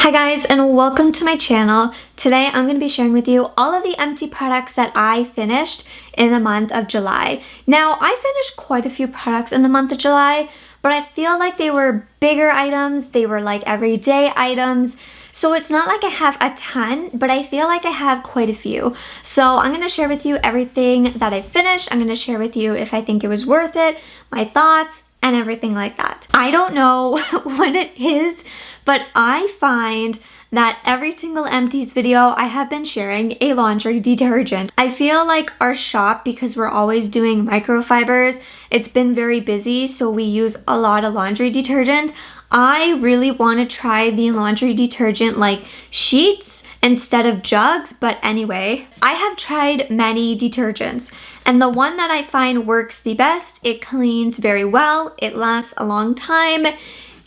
Hi guys, and welcome to my channel. Today I'm going to be sharing with you all of the empty products that I finished in the month of July. Now, I finished quite a few products in the month of July, but I feel like they were bigger items. They were like everyday items. So it's not like I have a ton, but I feel like I have quite a few. So I'm going to share with you everything that I finished. I'm going to share with you if I think it was worth it, my thoughts, and everything like that. I don't know what it is, but I find that every single Empties video I have been sharing a laundry detergent. I feel like our shop, because we're always doing microfibers, it's been very busy, so we use a lot of laundry detergent. I really want to try the laundry detergent like sheets instead of jugs, but anyway, I have tried many detergents, and the one that I find works the best, it cleans very well, it lasts a long time,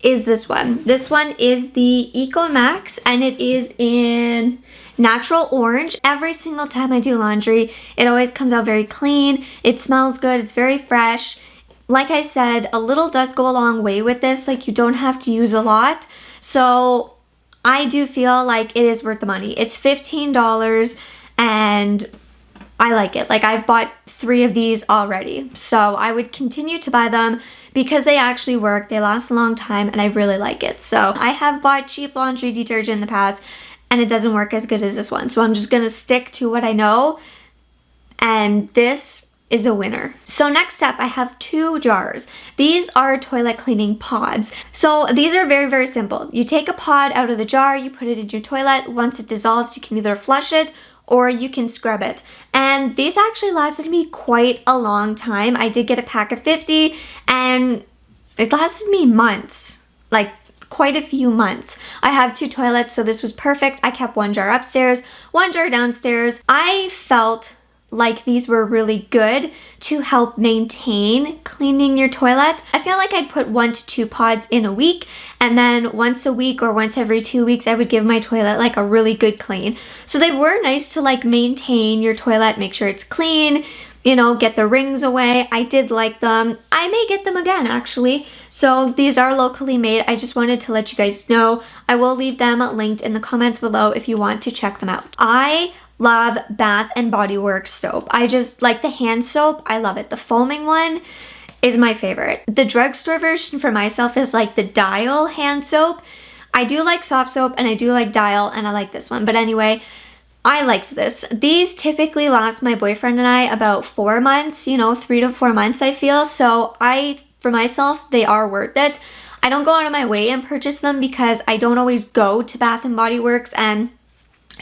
is this one. This one is the Eco Max, and it is in natural orange. Every single time I do laundry, it always comes out very clean, it smells good, it's very fresh. Like I said, a little does go a long way with this, like you don't have to use a lot. So I do feel like it is worth the money. It's $15 and I like it. Like I've bought 3 of these already. So I would continue to buy them because they actually work, they last a long time, and I really like it. So I have bought cheap laundry detergent in the past and it doesn't work as good as this one. So I'm just gonna stick to what I know, and this is a winner. So next up, I have 2 jars. These are toilet cleaning pods. So these are very, very simple. You take a pod out of the jar, you put it in your toilet. Once it dissolves, you can either flush it or you can scrub it. And these actually lasted me quite a long time. I did get a pack of 50 and it lasted me months, like quite a few months. I have 2 toilets, so this was perfect. I kept 1 jar upstairs, 1 jar downstairs. I felt like these were really good to help maintain cleaning your toilet. I feel like I'd put 1 to 2 pods in a week, and then once a week or once every 2 weeks I would give my toilet like a really good clean. So they were nice to like maintain your toilet, make sure it's clean, you know, get the rings away. I did like them. I may get them again actually. So these are locally made. I just wanted to let you guys know. I will leave them linked in the comments below if you want to check them out. I love Bath and Body Works soap. I just like the hand soap. I love it. The foaming one is my favorite. The drugstore version for myself is like the Dial hand soap. I do like soft soap and I do like Dial, and I like this one. But anyway, I liked this. These typically last my boyfriend and I about 4 months, you know, 3 to 4 months I feel. So for myself, they are worth it. I don't go out of my way and purchase them because I don't always go to Bath and Body Works, and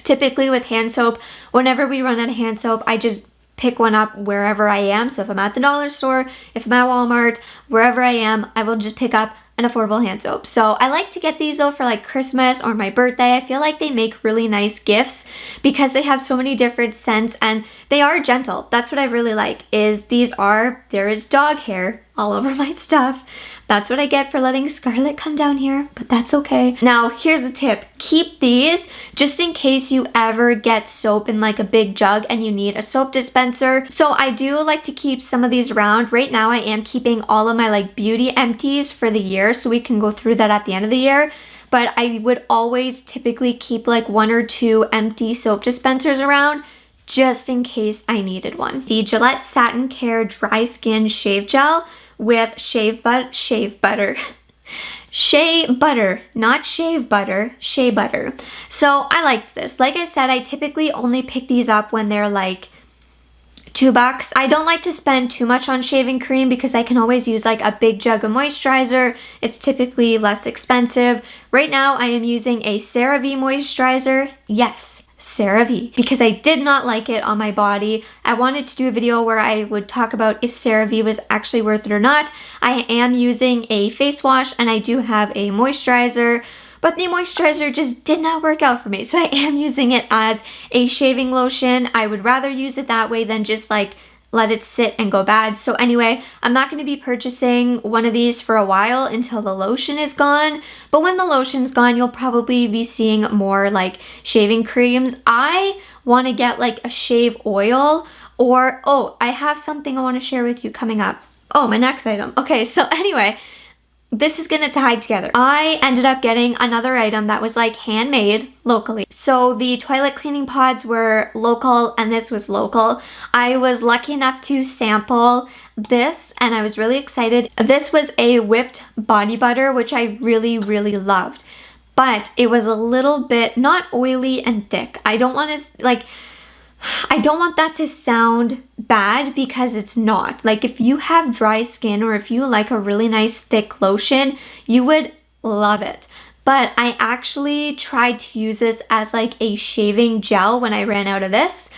typically with hand soap, whenever we run out of hand soap, I just pick one up wherever I am. So if I'm at the dollar store, if I'm at Walmart, wherever I am, I will just pick up an affordable hand soap. So I like to get these though for like Christmas or my birthday. I feel like they make really nice gifts because they have so many different scents and they are gentle. That's what I really like, is there is dog hair all over my stuff. That's what I get for letting Scarlett come down here, but that's okay. Now, here's a tip. Keep these just in case you ever get soap in like a big jug and you need a soap dispenser. So I do like to keep some of these around. Right now, I am keeping all of my like beauty empties for the year, so we can go through that at the end of the year. But I would always typically keep like 1 or 2 empty soap dispensers around just in case I needed one. The Gillette Satin Care Dry Skin Shave Gel with shea butter, not shave butter, shea butter. So I liked this. Like I said, I typically only pick these up when they're like $2. I don't like to spend too much on shaving cream because I can always use like a big jug of moisturizer. It's typically less expensive. Right now I am using a Cerave Moisturizer. Yes, Cerave, because I did not like it on my body. I wanted to do a video where I would talk about if Cerave was actually worth it or not. I am using a face wash and I do have a moisturizer, but the moisturizer just did not work out for me. So I am using it as a shaving lotion. I would rather use it that way than just like let it sit and go bad. So anyway, I'm not going to be purchasing one of these for a while until the lotion is gone. But when the lotion's gone, you'll probably be seeing more like shaving creams. I want to get like a shave oil, or, oh, I have something I want to share with you coming up. Oh, my next item. Okay, so anyway, this is gonna tie together. I ended up getting another item that was like handmade locally. So the toilet cleaning pods were local and this was local. I was lucky enough to sample this and I was really excited. This was a whipped body butter, which I really, really loved. But it was a little bit not oily and thick. I don't want that to sound bad because it's not. Like if you have dry skin or if you like a really nice thick lotion, you would love it. But I actually tried to use this as like a shaving gel when I ran out of this,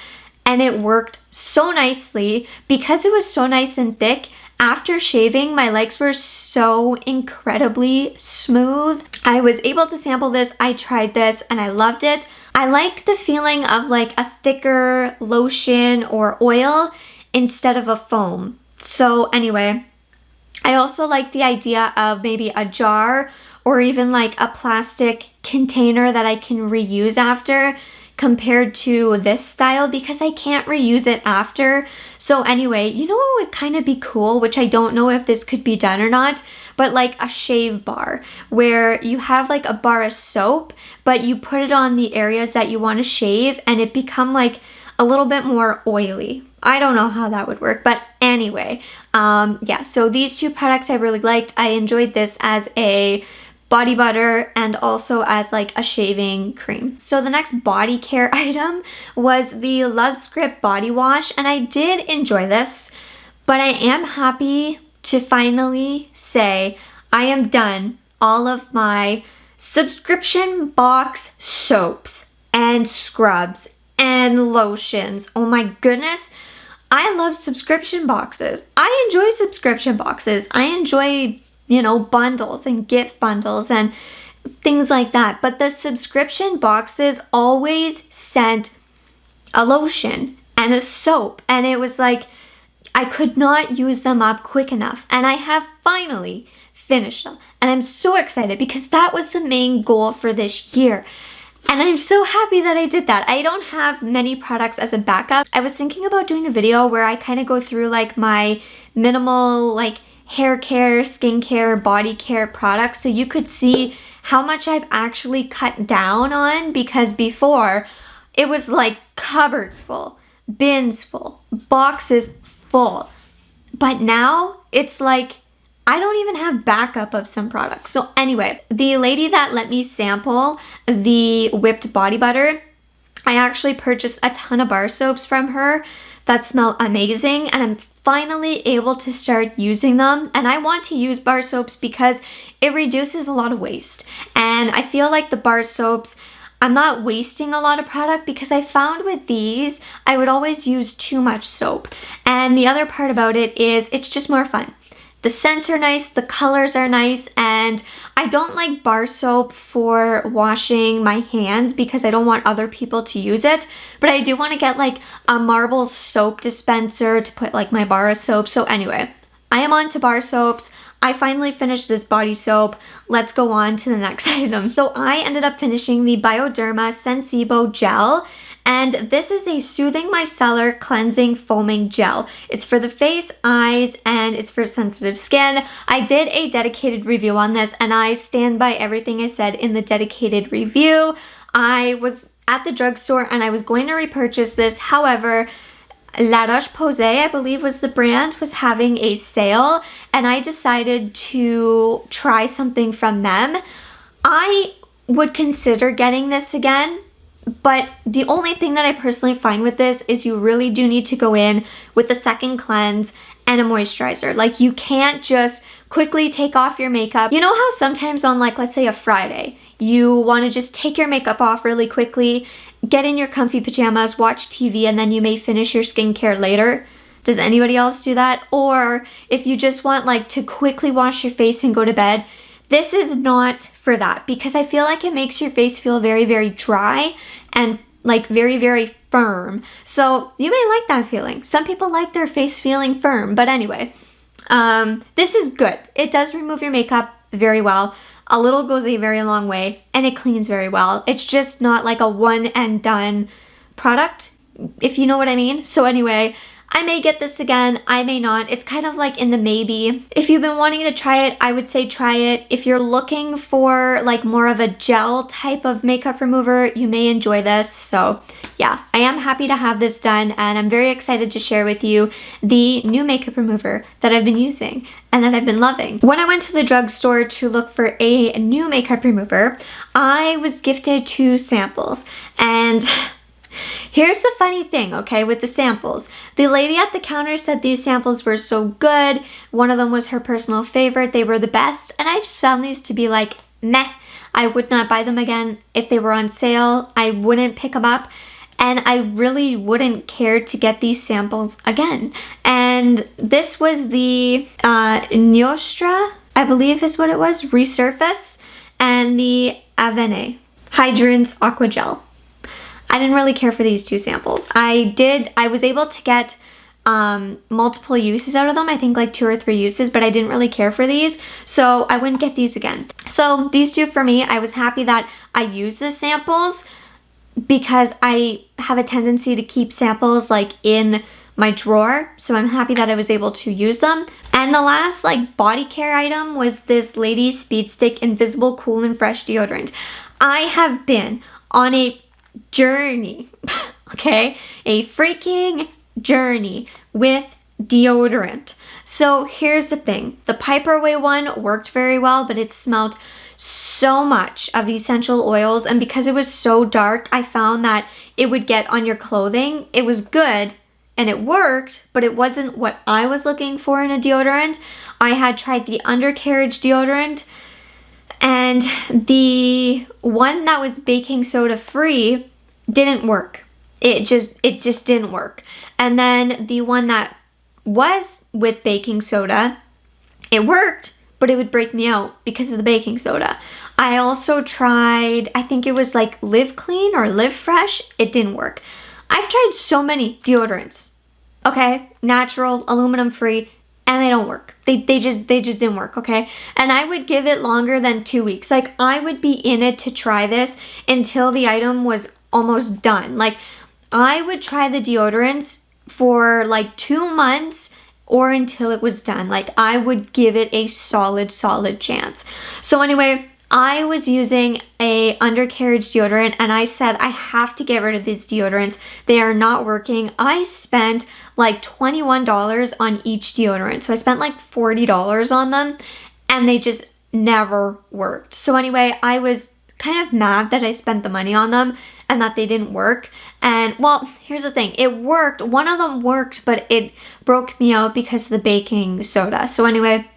and it worked so nicely because it was so nice and thick. After shaving, my legs were so incredibly smooth. I was able to sample this, I tried this, and I loved it. I like the feeling of like a thicker lotion or oil instead of a foam. So anyway, I also like the idea of maybe a jar or even like a plastic container that I can reuse after, compared to this style because I can't reuse it after. So anyway, you know what would kind of be cool, which I don't know if this could be done or not, but like a shave bar where you have like a bar of soap, but you put it on the areas that you want to shave and it become like a little bit more oily. I don't know how that would work, but anyway, yeah, so these two products I really liked. I enjoyed this as a body butter and also as like a shaving cream. So the next body care item was the Love Script body wash, and I did enjoy this, but I am happy to finally say I am done all of my subscription box soaps and scrubs and lotions. Oh my goodness, I love subscription boxes. I enjoy subscription boxes. I enjoy, you know, bundles and gift bundles and things like that. But the subscription boxes always sent a lotion and a soap, and it was like I could not use them up quick enough. And I have finally finished them. And I'm so excited because that was the main goal for this year. And I'm so happy that I did that. I don't have many products as a backup. I was thinking about doing a video where I kind of go through like my minimal like hair care, skincare, body care products so you could see how much I've actually cut down on, because before it was like cupboards full, bins full, boxes full. But now it's like I don't even have backup of some products. So anyway, the lady that let me sample the whipped body butter, I actually purchased a ton of bar soaps from her that smell amazing, and I'm finally able to start using them. And I want to use bar soaps because it reduces a lot of waste. And I feel like the bar soaps, I'm not wasting a lot of product, because I found with these, I would always use too much soap. And the other part about it is it's just more fun. The scents are nice, the colors are nice, and I don't like bar soap for washing my hands because I don't want other people to use it, but I do want to get like a marble soap dispenser to put like my bar of soap. So anyway, I am on to bar soaps. I finally finished this body soap. Let's go on to the next item. So I ended up finishing the Bioderma Sensibo Gel, and this is a soothing micellar cleansing foaming gel. It's for the face, eyes, and it's for sensitive skin. I did a dedicated review on this, and I stand by everything I said in the dedicated review. I was at the drugstore and I was going to repurchase this. However, La Roche-Posay, I believe was the brand, was having a sale, and I decided to try something from them. I would consider getting this again, but the only thing that I personally find with this is you really do need to go in with a second cleanse and a moisturizer. Like, you can't just quickly take off your makeup. You know how sometimes on, like, let's say a Friday, you want to just take your makeup off really quickly, get in your comfy pajamas, watch TV, and then you may finish your skincare later? Does anybody else do that? Or if you just want like to quickly wash your face and go to bed, this is not for that, because I feel like it makes your face feel very, very dry and like very, very firm. So you may like that feeling. Some people like their face feeling firm, but anyway, this is good. It does remove your makeup very well. A little goes a very long way, and it cleans very well. It's just not like a one and done product, if you know what I mean. So anyway, I may get this again, I may not. It's kind of like in the maybe. If you've been wanting to try it, I would say try it. If you're looking for like more of a gel type of makeup remover, you may enjoy this. So yeah, I am happy to have this done, and I'm very excited to share with you the new makeup remover that I've been using and that I've been loving. When I went to the drugstore to look for a new makeup remover, I was gifted 2 samples, and here's the funny thing, okay, with the samples. The lady at the counter said these samples were so good. One of them was her personal favorite. They were the best, and I just found these to be like, meh. I would not buy them again. If they were on sale, I wouldn't pick them up. And I really wouldn't care to get these samples again. And this was the Nostra, I believe is what it was, Resurface, and the Avene Hydrants Aqua Gel. I didn't really care for these 2 samples. I was able to get multiple uses out of them. I think like 2 or 3 uses, but I didn't really care for these. So I wouldn't get these again. So these 2 for me, I was happy that I used the samples, because I have a tendency to keep samples like in my drawer, so I'm happy that I was able to use them. And the last like body care item was this Lady Speed Stick Invisible Cool and Fresh Deodorant. I have been on a journey, okay? A freaking journey with deodorant. So here's the thing. The Piper Way one worked very well, but it smelled so much of essential oils, and because it was so dark, I found that it would get on your clothing. It was good and it worked, but it wasn't what I was looking for in a deodorant. I had tried the undercarriage deodorant, and the one that was baking soda free didn't work. It just didn't work. And then the one that was with baking soda, it worked, but it would break me out because of the baking soda. I also tried, I think it was like Live Clean or Live Fresh. It didn't work. I've tried so many deodorants, okay? Natural, aluminum free, and they don't work. They just didn't work, okay? And I would give it longer than 2 weeks. Like, I would be in it to try this until the item was almost done. Like, I would try the deodorants for like 2 months or until it was done. Like, I would give it a solid chance. So anyway, I was using a undercarriage deodorant, and I said I have to get rid of these deodorants. They are not working. I spent like $21 on each deodorant. So I spent like $40 on them, and they just never worked. So anyway, I was kind of mad that I spent the money on them and that they didn't work. And well, here's the thing. It worked. One of them worked, but it broke me out because of the baking soda. So anyway,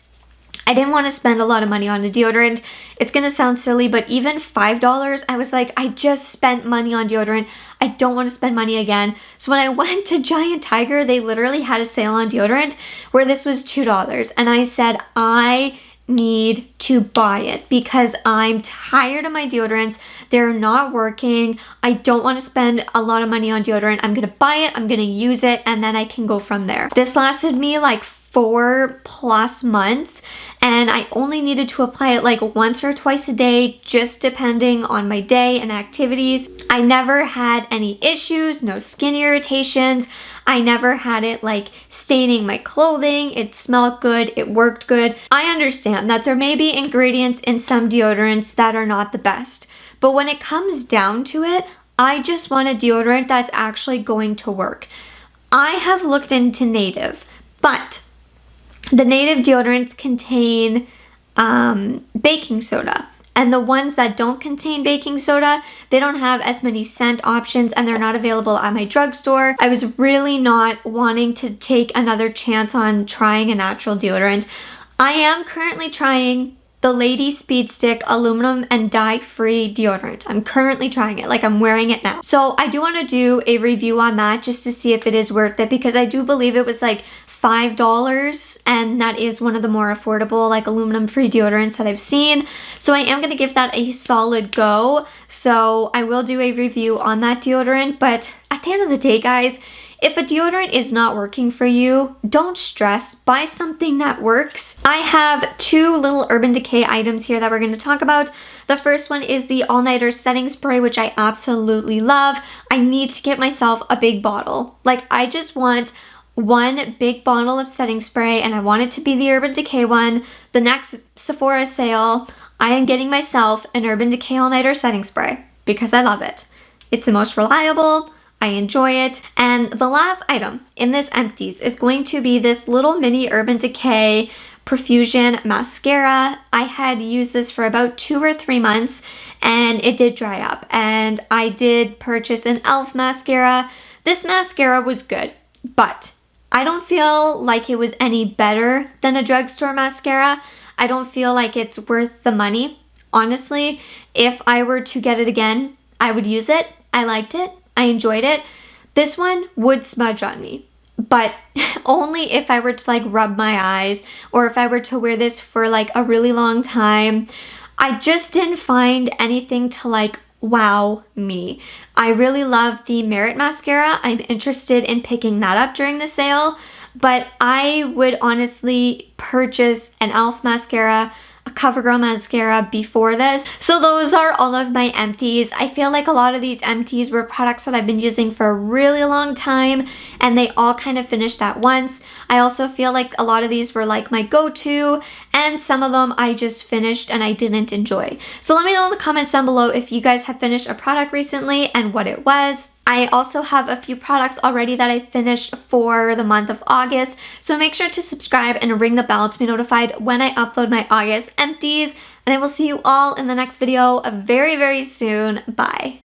I didn't want to spend a lot of money on a deodorant. It's going to sound silly, but even $5, I was like, I just spent money on deodorant. I don't want to spend money again. So when I went to Giant Tiger, they literally had a sale on deodorant where this was $2. And I said, I need to buy it because I'm tired of my deodorants. They're not working. I don't want to spend a lot of money on deodorant. I'm going to buy it. I'm going to use it. And then I can go from there. This lasted me like 4+ months, and I only needed to apply it like once or twice a day, just depending on my day and activities. I never had any issues, no skin irritations. I never had it like staining my clothing. It smelled good. It worked good. I understand that there may be ingredients in some deodorants that are not the best, but when it comes down to it, I just want a deodorant that's actually going to work. I have looked into Native, but the Native deodorants contain baking soda, and the ones that don't contain baking soda, they don't have as many scent options, and they're not available at my drugstore. I was really not wanting to take another chance on trying a natural deodorant. I am currently trying the Lady Speed Stick aluminum and dye-free deodorant. I'm currently trying it, like I'm wearing it now. So I do want to do a review on that just to see if it is worth it, because I do believe it was like $5, and that is one of the more affordable like aluminum free deodorants that I've seen. So I am going to give that a solid go. So I will do a review on that deodorant, but at the end of the day, guys, if a deodorant is not working for you, don't stress. Buy something that works. I have 2 little Urban Decay items here that we're going to talk about. The first one is the All-Nighter Setting Spray, which I absolutely love. I need to get myself a big bottle. Like, I just want one big bottle of setting spray, and I want it to be the Urban Decay one. The next Sephora sale, I am getting myself an Urban Decay All Nighter setting spray because I love it. It's the most reliable, I enjoy it. And the last item in this Empties is going to be this little mini Urban Decay Profusion mascara. I had used this for about 2 or 3 months and it did dry up. And I did purchase an e.l.f. mascara. This mascara was good, but I don't feel like it was any better than a drugstore mascara. I don't feel like it's worth the money. Honestly, if I were to get it again, I would use it. I liked it. I enjoyed it. This one would smudge on me, but only if I were to like rub my eyes or if I were to wear this for like a really long time. I just didn't find anything to like wow me. I really love the Merit mascara. I'm interested in picking that up during the sale, but I would honestly purchase an e.l.f. mascara, a CoverGirl mascara before this. So those are all of my Empties. I feel like a lot of these Empties were products that I've been using for a really long time and they all kind of finished at once. I also feel like a lot of these were like my go-to and some of them I just finished and I didn't enjoy. So let me know in the comments down below if you guys have finished a product recently and what it was. I also have a few products already that I finished for the month of August, so make sure to subscribe and ring the bell to be notified when I upload my August Empties, and I will see you all in the next video very, very soon. Bye!